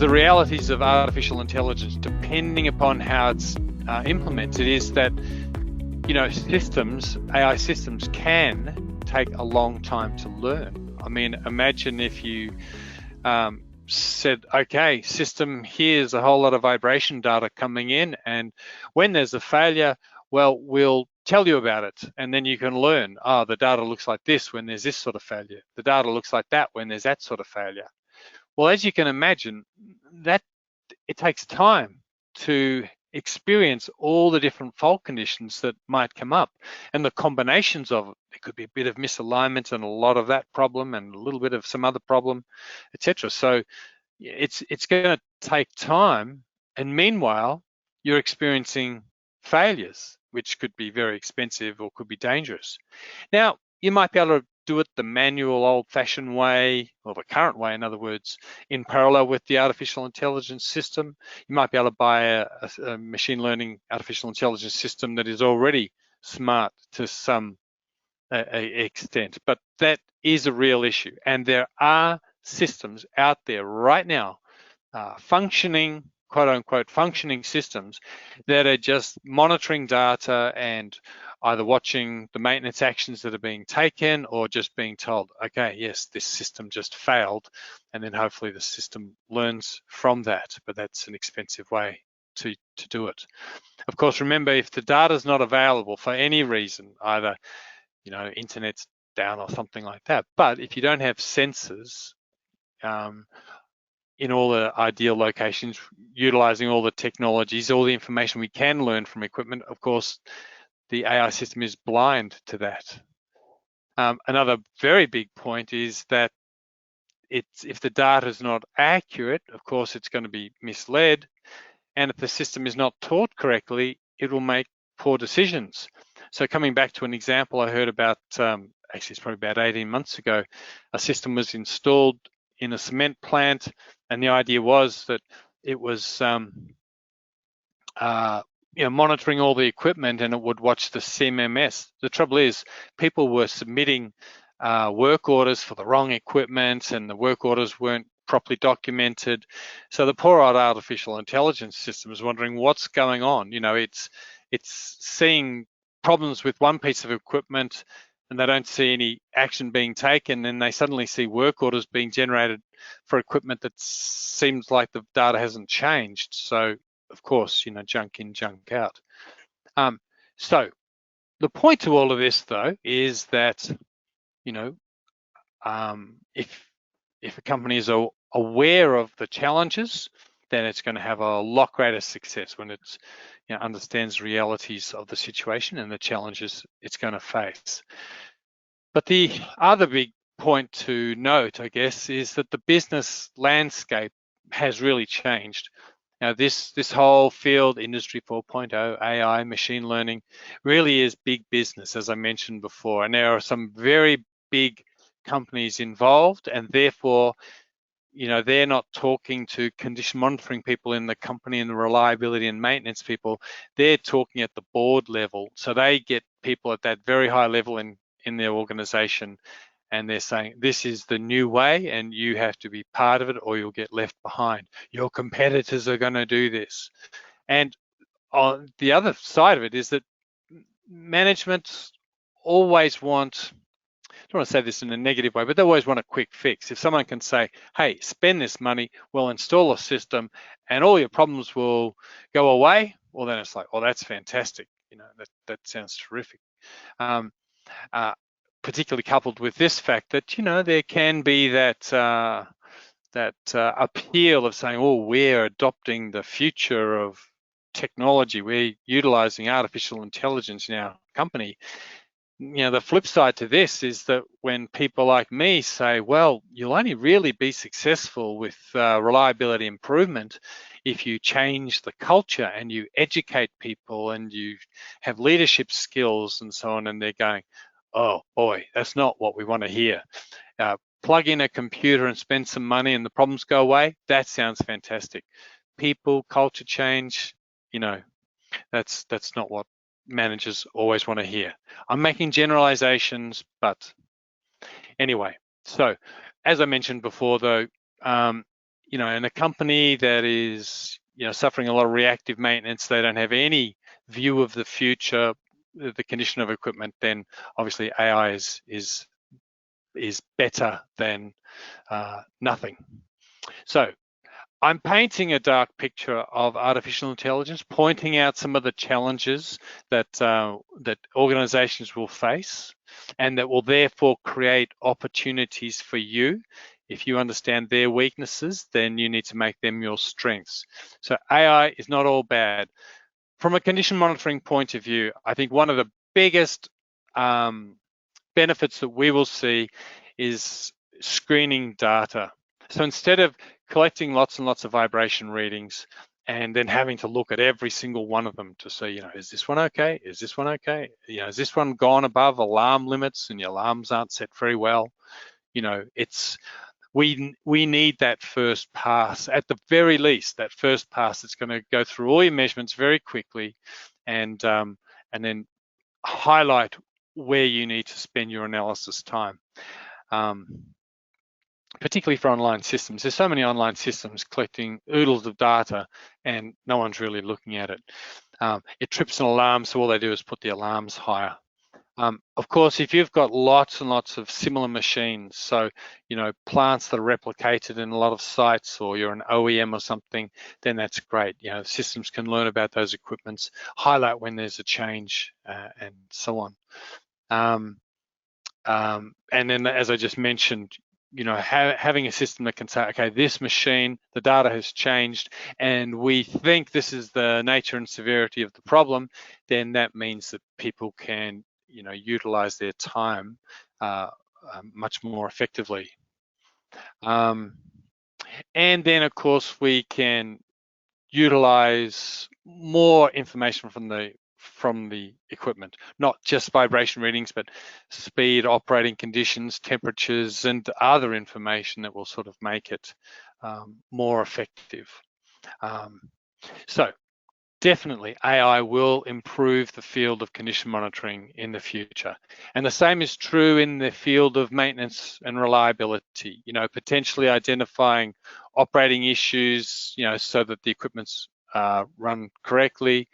the realities of artificial intelligence, depending upon how it's implemented, is that, you know, AI systems can take a long time to learn. I mean, imagine if you said, okay, system, here's a whole lot of vibration data coming in, and when there's a failure, well, we'll tell you about it, and then you can learn, oh, the data looks like this when there's this sort of failure. The data looks like that when there's that sort of failure. Well, as you can imagine, that it takes time to experience all the different fault conditions that might come up, and the combinations of it. There could be a bit of misalignment and a lot of that problem and a little bit of some other problem, etc. So it's going to take time, and meanwhile you're experiencing failures, which could be very expensive or could be dangerous. Now, you might be able to do it the manual, old-fashioned way, or the current way, in other words, in parallel with the artificial intelligence system. You might be able to buy a machine learning artificial intelligence system that is already smart to some extent, but that is a real issue. And there are systems out there right now, functioning, quote unquote, functioning systems that are just monitoring data and either watching the maintenance actions that are being taken or just being told, okay, yes, this system just failed, and then hopefully the system learns from that. But that's an expensive way to do it. Of course, remember, if the data is not available for any reason, either, you know, internet's down or something like that, but if you don't have sensors in all the ideal locations, utilizing all the technologies, all the information we can learn from equipment, of course, the AI system is blind to that. Another very big point is that if the data is not accurate, of course, it's going to be misled. And if the system is not taught correctly, it will make poor decisions. So coming back to an example I heard about, actually it's probably about 18 months ago, a system was installed in a cement plant, and the idea was that it was you know, monitoring all the equipment, and it would watch the CMMS. The trouble is, people were submitting work orders for the wrong equipment, and the work orders weren't properly documented. So the poor old artificial intelligence system is wondering what's going on. You know, it's seeing problems with one piece of equipment, and they don't see any action being taken, and they suddenly see work orders being generated for equipment that seems like the data hasn't changed. So, of course, you know, junk in, junk out. So the point to all of this, though, is that, you know, if a company is aware of the challenges, then it's going to have a lot greater success when it's, you know, understands realities of the situation and the challenges it's going to face. But the other big point to note, I guess, is that the business landscape has really changed. Now, this whole field, Industry 4.0, AI, machine learning, really is big business, as I mentioned before. And there are some very big companies involved, and therefore, you know, they're not talking to condition monitoring people in the company and the reliability and maintenance people. They're talking at the board level. So they get people at that very high level in their organization, and they're saying, this is the new way and you have to be part of it or you'll get left behind. Your competitors are going to do this. And on the other side of it is that management always want, I don't want to say this in a negative way, but they always want a quick fix. If someone can say, hey, spend this money, we'll install a system and all your problems will go away, well, then it's like, well, that's fantastic. You know, that sounds terrific. Particularly coupled with this fact that, you know, there can be that appeal of saying, oh, we're adopting the future of technology, we're utilizing artificial intelligence in our company. You know, the flip side to this is that when people like me say, well, you'll only really be successful with reliability improvement if you change the culture and you educate people and you have leadership skills and so on, and they're going, oh boy, that's not what we want to hear. Plug in a computer and spend some money and the problems go away. That sounds fantastic. People, culture change, you know, that's not what managers always want to hear. I'm making generalizations, but anyway. So as I mentioned before, though, in a company that is, suffering a lot of reactive maintenance, they don't have any view of the future, the condition of equipment, then obviously AI is better than nothing. So I'm painting a dark picture of artificial intelligence, pointing out some of the challenges that that organizations will face, and that will therefore create opportunities for you. If you understand their weaknesses, then you need to make them your strengths. So AI is not all bad. From a condition monitoring point of view, I think one of the biggest benefits that we will see is screening data. So instead of collecting lots and lots of vibration readings and then having to look at every single one of them to see, is this one okay? Is this one okay? Is this one gone above alarm limits and your alarms aren't set very well? We need that first pass, at the very least, that first pass that's going to go through all your measurements very quickly and then highlight where you need to spend your analysis time. Particularly for online systems. There's so many online systems collecting oodles of data and no one's really looking at it. It trips an alarm, so all they do is put the alarms higher. Of course, if you've got lots and lots of similar machines, so plants that are replicated in a lot of sites, or you're an OEM or something, then that's great. Systems can learn about those equipments, highlight when there's a change, and so on. And then, as I just mentioned, having a system that can say, okay, this machine, the data has changed, and we think this is the nature and severity of the problem, then that means that people can, utilize their time much more effectively. And then, of course, we can utilize more information from the equipment, not just vibration readings, but speed, operating conditions, temperatures, and other information that will sort of make it more effective. So definitely AI will improve the field of condition monitoring in the future. And the same is true in the field of maintenance and reliability, potentially identifying operating issues, so that the equipment's run correctly,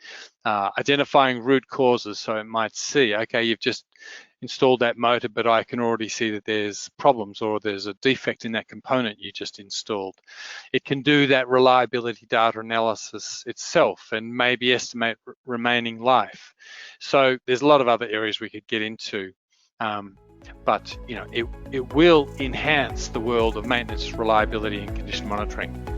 identifying root causes. So it might see, okay, you've just installed that motor, but I can already see that there's problems or there's a defect in that component you just installed. It can do that reliability data analysis itself and maybe estimate remaining life. So there's a lot of other areas we could get into, but it will enhance the world of maintenance, reliability, and condition monitoring.